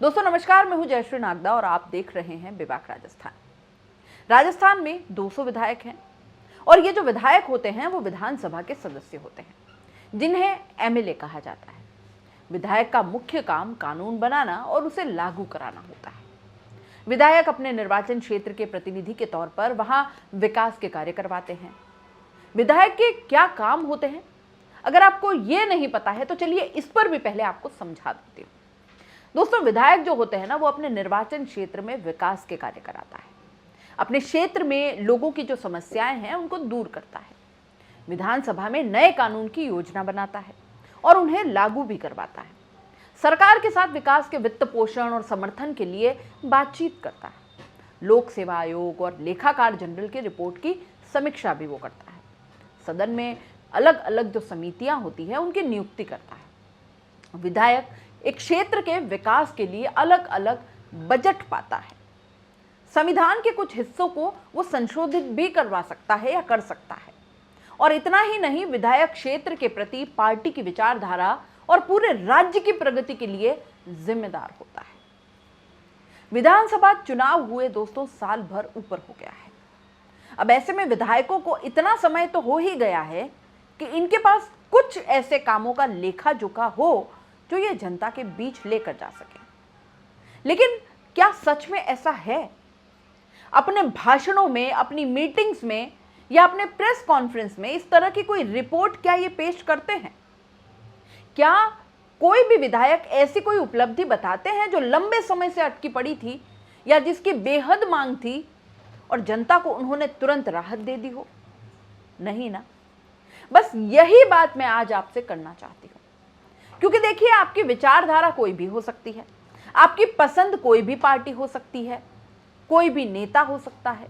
दोस्तों नमस्कार, मैं हूं जयश्री नागदा और आप देख रहे हैं बेबाक राजस्थान। राजस्थान में 200 विधायक हैं और ये जो विधायक होते हैं वो विधानसभा के सदस्य होते हैं जिन्हें एमएलए कहा जाता है। विधायक का मुख्य काम कानून बनाना और उसे लागू कराना होता है। विधायक अपने निर्वाचन क्षेत्र के प्रतिनिधि के तौर पर वहां विकास के कार्य करवाते हैं। विधायक के क्या काम होते हैं, अगर आपको ये नहीं पता है तो चलिए इस पर भी पहले आपको समझा देती हूँ। दोस्तों, विधायक जो होते हैं ना, वो अपने निर्वाचन क्षेत्र में विकास के कार्य कराता है। अपने क्षेत्र में लोगों की जो समस्याएं हैं उनको दूर करता है। विधानसभा में नए कानून की योजना बनाता है और उन्हें लागू भी करवाता है। सरकार के साथ विकास के वित्त पोषण और समर्थन के लिए बातचीत करता है। लोक सेवा आयोग और लेखाकार जनरल की रिपोर्ट की समीक्षा भी वो करता है। सदन में अलग अलग जो समितियां होती है उनकी नियुक्ति करता है। विधायक एक क्षेत्र के विकास के लिए अलग अलग बजट पाता है। संविधान के कुछ हिस्सों को वो संशोधित भी करवा सकता है या कर सकता है। और इतना ही नहीं, विधायक क्षेत्र के प्रति पार्टी की विचारधारा और पूरे राज्य की प्रगति के लिए जिम्मेदार होता है। विधानसभा चुनाव हुए दोस्तों साल भर ऊपर हो गया है। अब ऐसे में विधायकों को इतना समय तो हो ही गया है कि इनके पास कुछ ऐसे कामों का लेखा जोखा हो जो ये जनता के बीच लेकर जा सके। लेकिन क्या सच में ऐसा है? अपने भाषणों में, अपनी मीटिंग्स में या अपने प्रेस कॉन्फ्रेंस में इस तरह की कोई रिपोर्ट क्या ये पेश करते हैं? क्या कोई भी विधायक ऐसी कोई उपलब्धि बताते हैं जो लंबे समय से अटकी पड़ी थी या जिसकी बेहद मांग थी और जनता को उन्होंने तुरंत राहत दे दी हो? नहीं ना। बस यही बात मैं आज आपसे करना चाहती हूं, क्योंकि देखिए, आपकी विचारधारा कोई भी हो सकती है, आपकी पसंद कोई भी पार्टी हो सकती है, कोई भी नेता हो सकता है।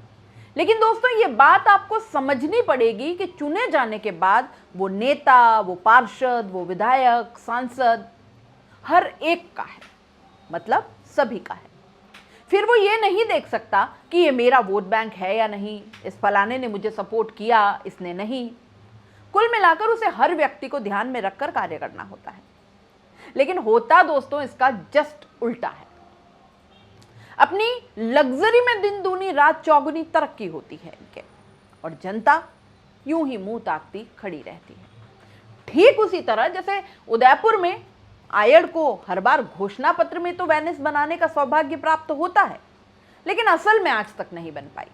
लेकिन दोस्तों, ये बात आपको समझनी पड़ेगी कि चुने जाने के बाद वो नेता, वो पार्षद, वो विधायक, सांसद हर एक का है, मतलब सभी का है। फिर वो ये नहीं देख सकता कि ये मेरा वोट बैंक है या नहीं, इस फलाने ने मुझे सपोर्ट किया, इसने नहीं। कुल मिलाकर उसे हर व्यक्ति को ध्यान में रखकर कार्य करना होता है। लेकिन होता दोस्तों इसका जस्ट उल्टा है। अपनी लग्जरी में दिन दूनी रात चौगुनी तरक्की होती है इनके, और जनता यूं ही मुंह ताकती खड़ी रहती है। ठीक उसी तरह जैसे उदयपुर में आयड को हर बार घोषणा पत्र में तो वेनिस बनाने का सौभाग्य प्राप्त होता है, लेकिन असल में आज तक नहीं बन पाई।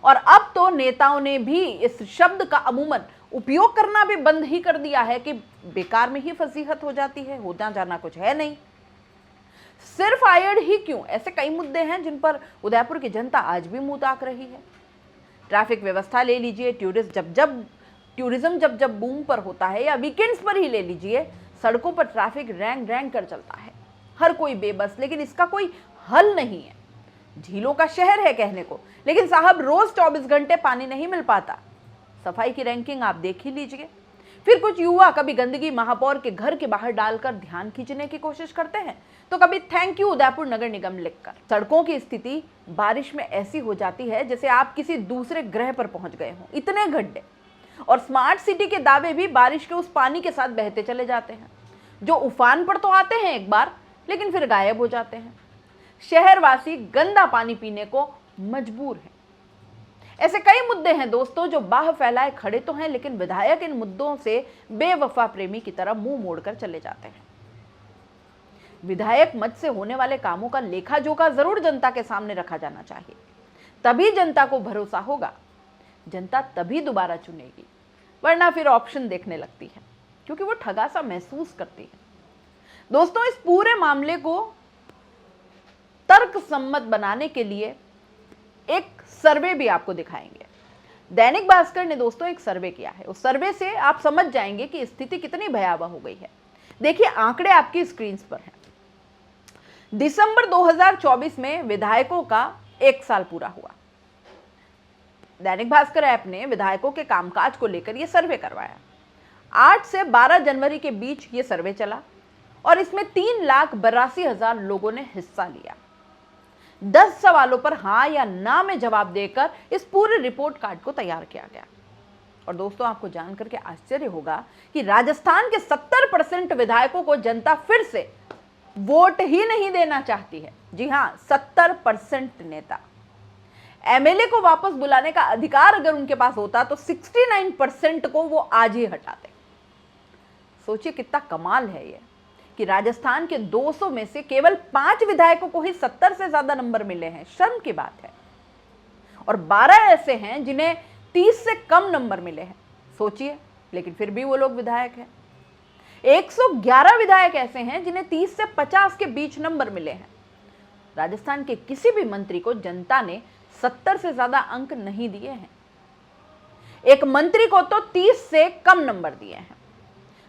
और अब तो नेताओं ने भी इस शब्द का अमूमन उपयोग करना भी बंद ही कर दिया है कि बेकार में ही फजीहत हो जाती है, होना जाना कुछ है नहीं। सिर्फ आयड ही क्यों, ऐसे कई मुद्दे हैं जिन पर उदयपुर की जनता आज भी मुंह ताक रही है। ट्रैफिक व्यवस्था ले लीजिए, टूरिज्म जब जब बूम पर होता है, या वीकेंड्स पर ही ले लीजिए, सड़कों पर ट्रैफिक रैंग रैंग कर चलता है। हर कोई बेबस, लेकिन इसका कोई हल नहीं है। झीलों का शहर है कहने को, लेकिन साहब रोज 24 घंटे पानी नहीं मिल पाता। सफाई की रैंकिंग आप देख ही लीजिए। फिर कुछ युवा कभी गंदगी महापौर के घर के बाहर डालकर ध्यान खींचने की कोशिश करते हैं, तो कभी थैंक यू उदयपुर नगर निगम लिखकर। सड़कों की स्थिति बारिश में ऐसी हो जाती है जैसे आप किसी दूसरे ग्रह पर पहुंच गए हों, इतने गड्ढे। और स्मार्ट सिटी के दावे भी बारिश के उस पानी के साथ बहते चले जाते हैं, जो उफान पर तो आते हैं एक बार, लेकिन फिर गायब हो जाते हैं। शहरवासी गंदा पानी पीने को मजबूर हैं। ऐसे कई मुद्दे हैं दोस्तों जो बाह फैलाए खड़े तो हैं, लेकिन विधायक इन मुद्दों से बेवफा प्रेमी की तरह मुंह मोड़कर चले जाते हैं। विधायक मत से होने वाले कामों का लेखा जोखा जरूर जनता के सामने रखा जाना चाहिए, तभी जनता को भरोसा होगा। जनता तभी दोबारा चुनेगी, वरना फिर ऑप्शन देखने लगती है, क्योंकि वो ठगा सा महसूस करती है। दोस्तों, इस पूरे मामले को तर्क सम्मत बनाने के लिए एक सर्वे भी आपको दिखाएंगे। दैनिक भास्कर ने दोस्तों एक सर्वे किया है। उस सर्वे से आप समझ जाएंगे कि स्थिति कितनी भयावह हो गई है। देखिए, आंकड़े आपकी स्क्रीन पर हैं। दिसंबर 2024 में विधायकों का 1 साल पूरा हुआ। दैनिक भास्कर ऐप ने विधायकों के कामकाज को लेकर यह सर्वे करवाया। 8 से 12 जनवरी के बीच यह सर्वे चला और इसमें 3,82,000 लोगों ने हिस्सा लिया। 10 सवालों पर हाँ या ना में जवाब देकर इस पूरे रिपोर्ट कार्ड को तैयार किया गया। और दोस्तों, आपको जानकर के आश्चर्य होगा कि राजस्थान के 70% विधायकों को जनता फिर से वोट ही नहीं देना चाहती है। जी हां, 70% नेता। एमएलए को वापस बुलाने का अधिकार अगर उनके पास होता तो 69% को वो आज ही हटाते। सोचिए कितना कमाल है ये कि राजस्थान के 200 में से केवल 5 विधायकों को ही 70 से ज्यादा नंबर मिले हैं। शर्म की बात है। और 12 ऐसे हैं जिन्हें 30 से कम नंबर मिले हैं। सोचिए, लेकिन फिर भी वो लोग विधायक हैं। 111 विधायक ऐसे हैं जिन्हें 30 से 50 के बीच नंबर मिले हैं। राजस्थान के किसी भी मंत्री को जनता ने 70 से ज्यादा अंक नहीं दिए हैं। एक मंत्री को तो 30 से कम नंबर दिए हैं।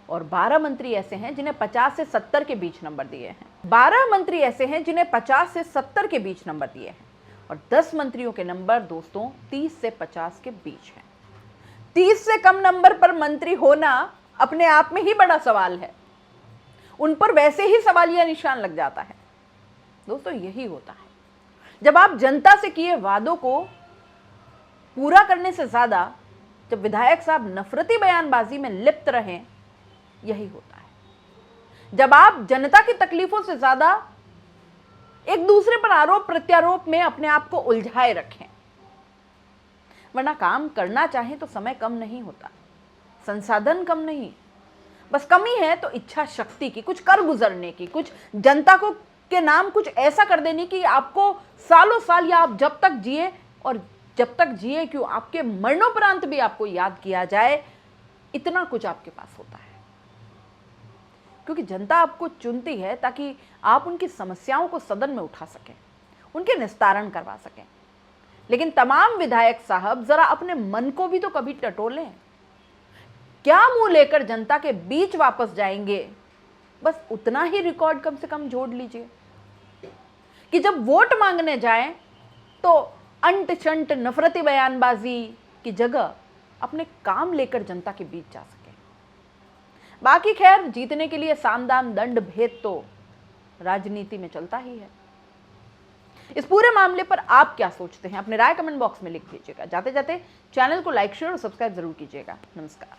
और 12 मंत्री ऐसे हैं जिन्हें 50 से 70 के बीच नंबर दिए हैं। 12 मंत्री ऐसे हैं जिन्हें 50 से 70 के बीच नंबर दिए हैं। और 10 मंत्रियों के नंबर दोस्तों 30 से 50 के बीच हैं। 30 से कम नंबर पर मंत्री होना अपने आप में ही बड़ा सवाल है। उन पर वैसे ही सवालिया निशान लग जाता है। दोस्तों, यही होता है जब आप जनता से किए वादों को पूरा करने से ज्यादा जब विधायक साहब नफरती बयानबाजी में लिप्त रहें। यही होता है जब आप जनता की तकलीफों से ज्यादा एक दूसरे पर आरोप प्रत्यारोप में अपने आप को उलझाए रखें। वरना काम करना चाहें तो समय कम नहीं होता, संसाधन कम नहीं, बस कमी है तो इच्छा शक्ति की, कुछ कर गुजरने की, कुछ जनता को के नाम कुछ ऐसा कर देने की आपको सालों साल या आप जब तक जिए, और जब तक जिए क्यों आपके मरणोपरांत भी आपको याद किया जाए, इतना कुछ आपके पास होता है। क्योंकि जनता आपको चुनती है ताकि आप उनकी समस्याओं को सदन में उठा सकें, उनके निस्तारण करवा सकें। लेकिन तमाम विधायक साहब जरा अपने मन को भी तो कभी टटोलें। क्या मुंह लेकर जनता के बीच वापस जाएंगे, बस उतना ही रिकॉर्ड कम से कम जोड़ लीजिए कि जब वोट मांगने जाएं तो अंट शंट नफरती बयानबाजी की जगह अपने काम लेकर जनता के बीच जा सके। बाकी खैर, जीतने के लिए साम दाम दंड भेद तो राजनीति में चलता ही है। इस पूरे मामले पर आप क्या सोचते हैं? अपने राय कमेंट बॉक्स में लिख दीजिएगा। जाते जाते चैनल को लाइक, शेयर और सब्सक्राइब जरूर कीजिएगा। नमस्कार।